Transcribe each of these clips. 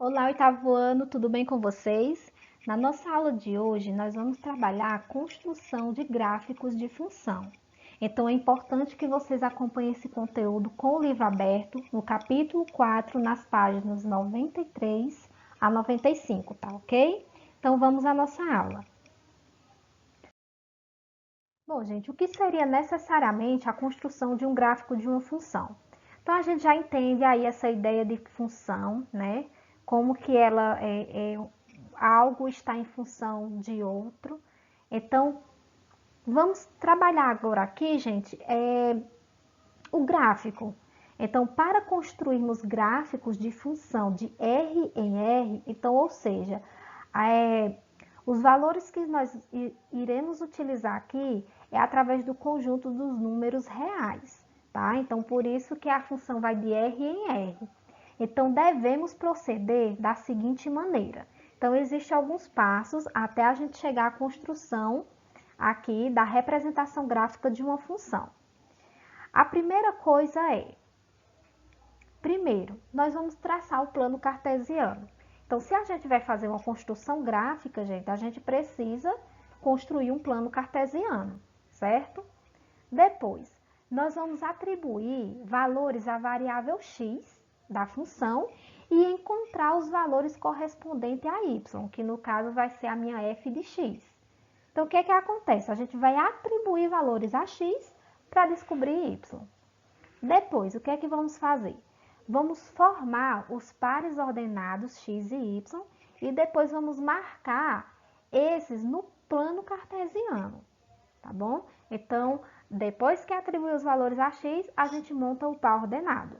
Olá, oitavo ano, tudo bem com vocês? Na nossa aula de hoje, nós vamos trabalhar a construção de gráficos de função. Então, é importante que vocês acompanhem esse conteúdo com o livro aberto, no capítulo 4, nas páginas 93 a 95, tá ok? Então, vamos à nossa aula. Bom, gente, o que seria necessariamente a construção de um gráfico de uma função? Então, a gente já entende aí essa ideia de função, né? Como que algo está em função de outro. Então, vamos trabalhar agora aqui, gente, o gráfico. Então, para construirmos gráficos de função de R em R, então, ou seja, é, os valores que nós iremos utilizar aqui é através do conjunto dos números reais, tá? Então, por isso que a função vai de R em R. Então, devemos proceder da seguinte maneira. Então, existem alguns passos até a gente chegar à construção aqui da representação gráfica de uma função. A primeira coisa é, primeiro, nós vamos traçar o plano cartesiano. Então, se a gente vai fazer uma construção gráfica, gente, a gente precisa construir um plano cartesiano, certo? Depois, nós vamos atribuir valores à variável x da função e encontrar os valores correspondentes a y, que no caso vai ser a minha f de x. Então, o que é que acontece? A gente vai atribuir valores a x para descobrir y. Depois, o que é que vamos fazer? Vamos formar os pares ordenados x e y e depois vamos marcar esses no plano cartesiano, tá bom? Então, depois que atribuir os valores a x, a gente monta o par ordenado.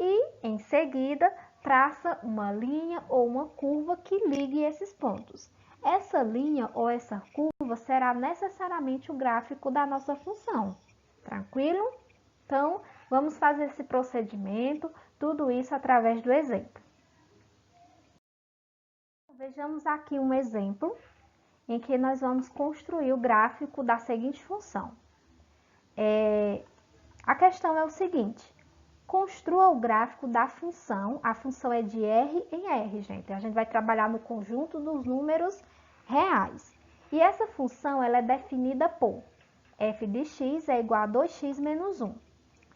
E, em seguida, traça uma linha ou uma curva que ligue esses pontos. Essa linha ou essa curva será necessariamente o gráfico da nossa função. Tranquilo? Então, vamos fazer esse procedimento, tudo isso através do exemplo. Vejamos aqui um exemplo em que nós vamos construir o gráfico da seguinte função. A questão é o seguinte, construa o gráfico da função, a função é de R em R, gente. A gente vai trabalhar no conjunto dos números reais. E essa função ela é definida por f de x é igual a 2x menos 1.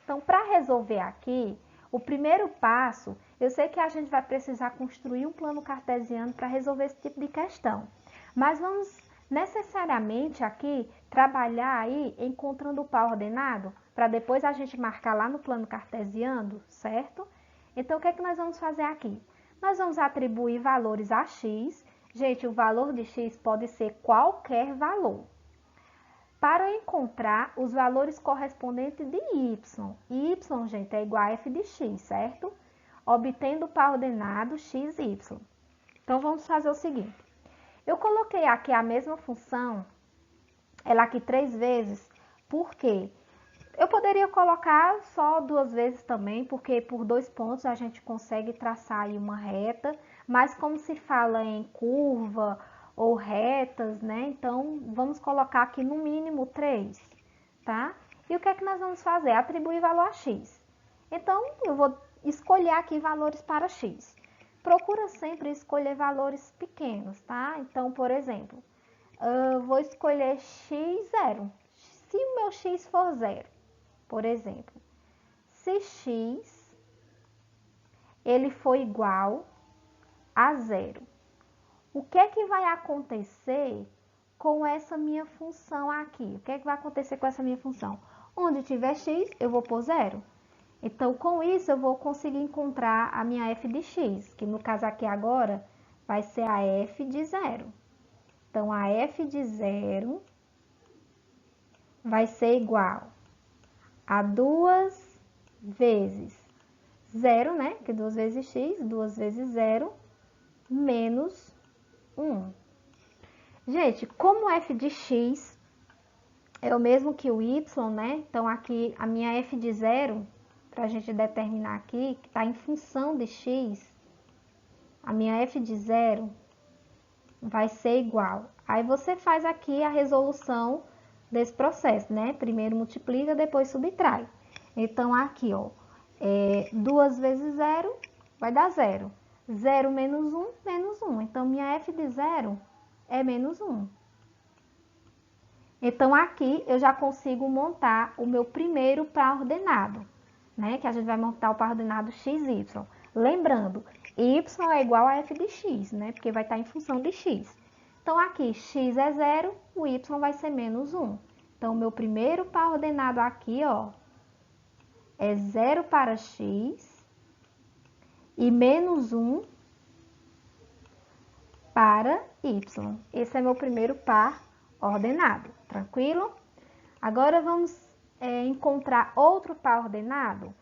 Então, para resolver aqui, o primeiro passo, eu sei que a gente vai precisar construir um plano cartesiano para resolver esse tipo de questão. Mas vamos necessariamente aqui trabalhar aí encontrando o par ordenado, para depois a gente marcar lá no plano cartesiano, certo? Então, o que é que nós vamos fazer aqui? Nós vamos atribuir valores a x. Gente, o valor de x pode ser qualquer valor. Para encontrar os valores correspondentes de y. Y, gente, é igual a f de x, certo? Obtendo o par ordenado x, y. Então, vamos fazer o seguinte. Eu coloquei aqui a mesma função, ela aqui 3 vezes, porque eu poderia colocar só 2 vezes também, porque por 2 pontos a gente consegue traçar aí uma reta, mas como se fala em curva ou retas, né? Então, vamos colocar aqui no mínimo 3, tá? E o que é que nós vamos fazer? Atribuir valor a x. Então, eu vou escolher aqui valores para x. Procura sempre escolher valores pequenos, tá? Então, por exemplo, eu vou escolher x0. Se o meu x for 0, por exemplo, se x ele for igual a 0, o que é que vai acontecer com essa minha função aqui? O que é que vai acontecer com essa minha função? Onde tiver x, eu vou pôr 0. Então, com isso, eu vou conseguir encontrar a minha f de x, que no caso aqui agora vai ser a f de 0. Então, a f de 0 vai ser igual a 2 vezes 0, né? Que 2 vezes x, 2 vezes 0, menos 1. Gente, como f de x é o mesmo que o y, né? Então, aqui a minha f de 0, para a gente determinar aqui, que está em função de x, a minha f de 0 vai ser igual. Aí você faz aqui a resolução desse processo, né? Primeiro multiplica, depois subtrai. Então, aqui, ó, 2 vezes 0 vai dar 0. 0 menos 1, menos 1. Então, minha f de 0 é menos 1. Então, aqui eu já consigo montar o meu primeiro par ordenado, né? Que a gente vai montar o par ordenado x, y. Lembrando, y é igual a f de x, né? Porque vai estar em função de x. Então, aqui x é 0, o y vai ser menos 1. Então, o meu primeiro par ordenado aqui, ó, é 0 para x e menos 1 para y. Esse é meu primeiro par ordenado, tranquilo? Agora vamos encontrar outro par ordenado.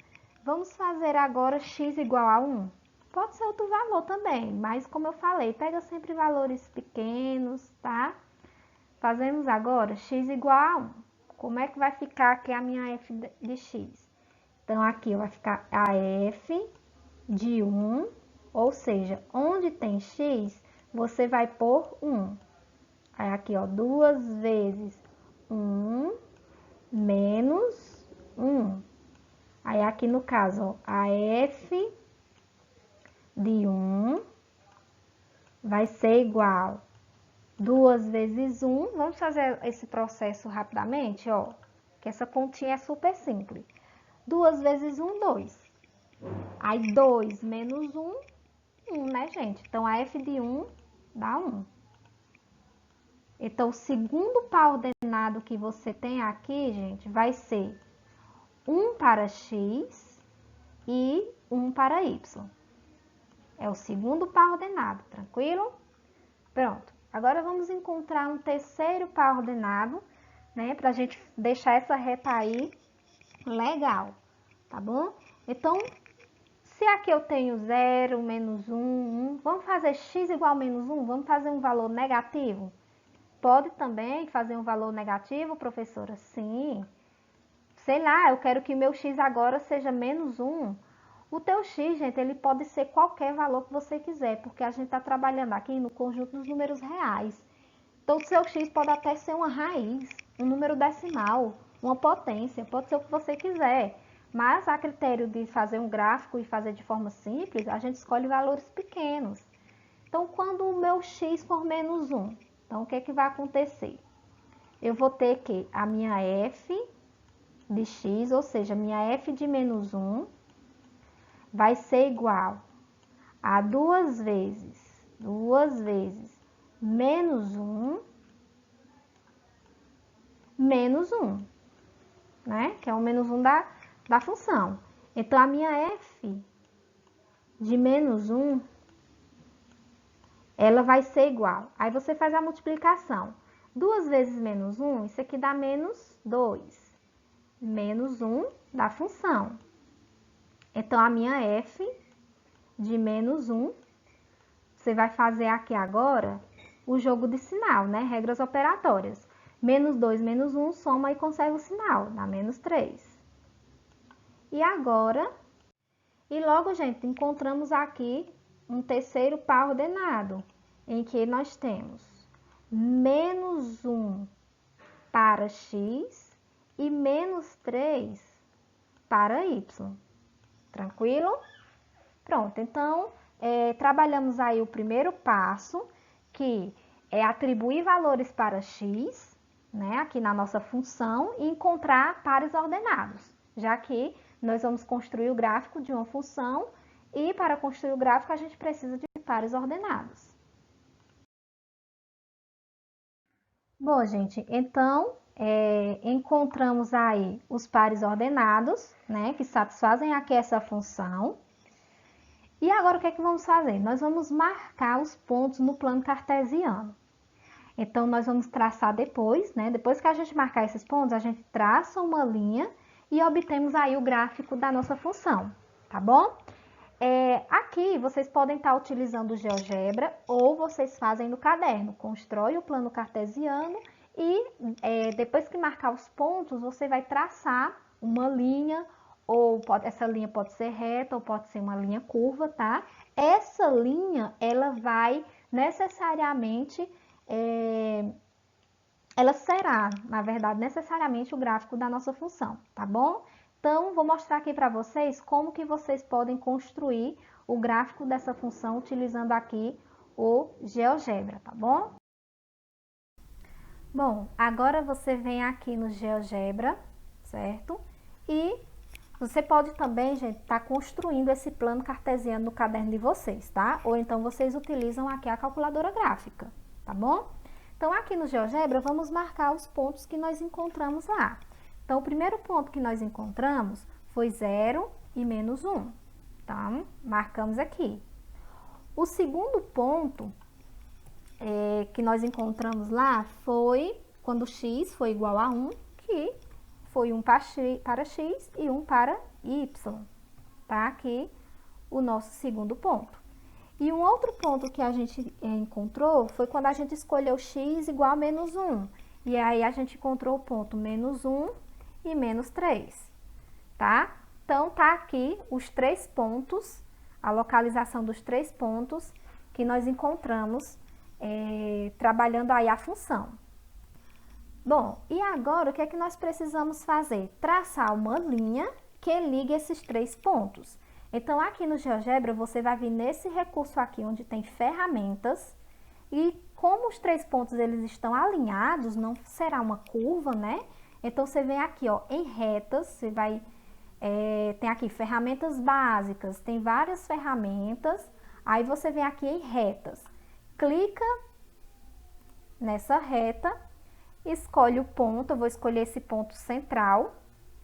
Vamos fazer agora x igual a 1. Pode ser outro valor também, mas como eu falei, pega sempre valores pequenos, tá? Fazemos agora x igual a 1. Como é que vai ficar aqui a minha f de x? Então, aqui vai ficar a f de 1, ou seja, onde tem x, você vai pôr 1. Aí, aqui, ó, 2 vezes 1 menos 1. Aí, aqui no caso, ó, a f de 1 vai ser igual 2 vezes 1. Vamos fazer esse processo rapidamente, ó, que essa continha é super simples. 2 vezes 1, 2. Aí, 2 menos 1, 1, né, gente? Então, a f de 1 dá 1. Então, o segundo par ordenado que você tem aqui, gente, vai ser 1 para x e 1 para y. É o segundo par ordenado, tranquilo? Pronto. Agora, vamos encontrar um terceiro par ordenado, né? Pra gente deixar essa reta aí legal, tá bom? Então, se aqui eu tenho 0, menos 1, 1, vamos fazer x igual a menos 1? Vamos fazer um valor negativo? Pode também fazer um valor negativo, professora? Sim. Sei lá, eu quero que meu x agora seja menos 1. O teu x, gente, ele pode ser qualquer valor que você quiser, porque a gente está trabalhando aqui no conjunto dos números reais. Então, o seu x pode até ser uma raiz, um número decimal, uma potência, pode ser o que você quiser. Mas, a critério de fazer um gráfico e fazer de forma simples, a gente escolhe valores pequenos. Então, quando o meu x for menos 1, então, o que é que vai acontecer? Eu vou ter que a minha f de x, ou seja, minha f de menos 1, vai ser igual a 2 vezes menos 1, menos 1, né? Que é o menos 1 da função. Então, a minha f de menos 1, ela vai ser igual. Aí, você faz a multiplicação. 2 vezes menos 1, isso aqui dá menos 2. Menos 1 da função. Então, a minha f de menos 1, você vai fazer aqui agora o jogo de sinal, né? Regras operatórias. Menos 2, menos 1, soma e conserva o sinal, dá menos 3. E agora, logo, gente, encontramos aqui um terceiro par ordenado, em que nós temos menos 1 para x e menos 3 para y. Tranquilo? Pronto, então, trabalhamos aí o primeiro passo, que é atribuir valores para x, né, aqui na nossa função, e encontrar pares ordenados, já que nós vamos construir o gráfico de uma função, e para construir o gráfico a gente precisa de pares ordenados. Bom, gente, então, encontramos aí os pares ordenados, né, que satisfazem aqui essa função. E agora, o que é que vamos fazer? Nós vamos marcar os pontos no plano cartesiano. Então, nós vamos traçar depois, né? Depois que a gente marcar esses pontos, a gente traça uma linha e obtemos aí o gráfico da nossa função, tá bom? Aqui, vocês podem estar utilizando o GeoGebra ou vocês fazem no caderno. Constrói o plano cartesiano e depois que marcar os pontos, você vai traçar uma linha, ou essa linha pode ser reta ou pode ser uma linha curva, tá? Essa linha, ela vai necessariamente, ela será, na verdade, necessariamente o gráfico da nossa função, tá bom? Então, vou mostrar aqui para vocês como que vocês podem construir o gráfico dessa função utilizando aqui o GeoGebra, tá bom? Bom, agora você vem aqui no GeoGebra, certo? E você pode também, gente, estar construindo esse plano cartesiano no caderno de vocês, tá? Ou então vocês utilizam aqui a calculadora gráfica, tá bom? Então, aqui no GeoGebra, vamos marcar os pontos que nós encontramos lá. Então, o primeiro ponto que nós encontramos foi 0 e menos 1. Então, marcamos aqui. O segundo ponto que nós encontramos lá foi quando x foi igual a 1, que foi 1 para x e 1 para y. Tá aqui o nosso segundo ponto. E um outro ponto que a gente encontrou foi quando a gente escolheu x igual a menos 1. E aí a gente encontrou o ponto menos 1 e menos 3, tá? Então, tá aqui os 3 pontos, a localização dos 3 pontos que nós encontramos trabalhando aí a função. Bom, e agora o que é que nós precisamos fazer? Traçar uma linha que ligue esses 3 pontos. Então, aqui no GeoGebra, você vai vir nesse recurso aqui, onde tem ferramentas, e como os 3 pontos eles estão alinhados, não será uma curva, né? Então, você vem aqui, ó, em retas, você vai... tem aqui ferramentas básicas, tem várias ferramentas, aí você vem aqui em retas. Clica nessa reta, escolhe o ponto, eu vou escolher esse ponto central,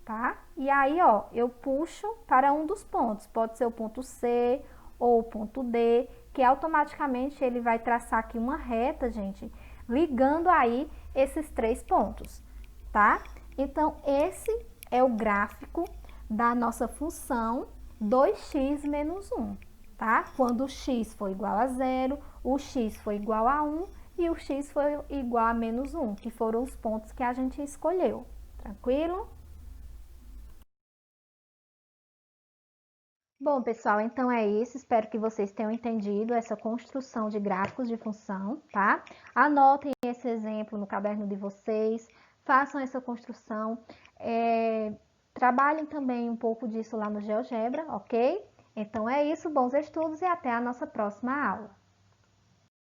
tá? E aí, ó, eu puxo para um dos pontos, pode ser o ponto C ou o ponto D, que automaticamente ele vai traçar aqui uma reta, gente, ligando aí esses 3 pontos, tá? Então, esse é o gráfico da nossa função 2x menos 1, tá? Quando o x for igual a 0, o x foi igual a 1 e o x foi igual a menos 1, que foram os pontos que a gente escolheu. Tranquilo? Bom, pessoal, então é isso. Espero que vocês tenham entendido essa construção de gráficos de função, tá? Anotem esse exemplo no caderno de vocês, façam essa construção, trabalhem também um pouco disso lá no GeoGebra, ok? Então é isso, bons estudos e até a nossa próxima aula.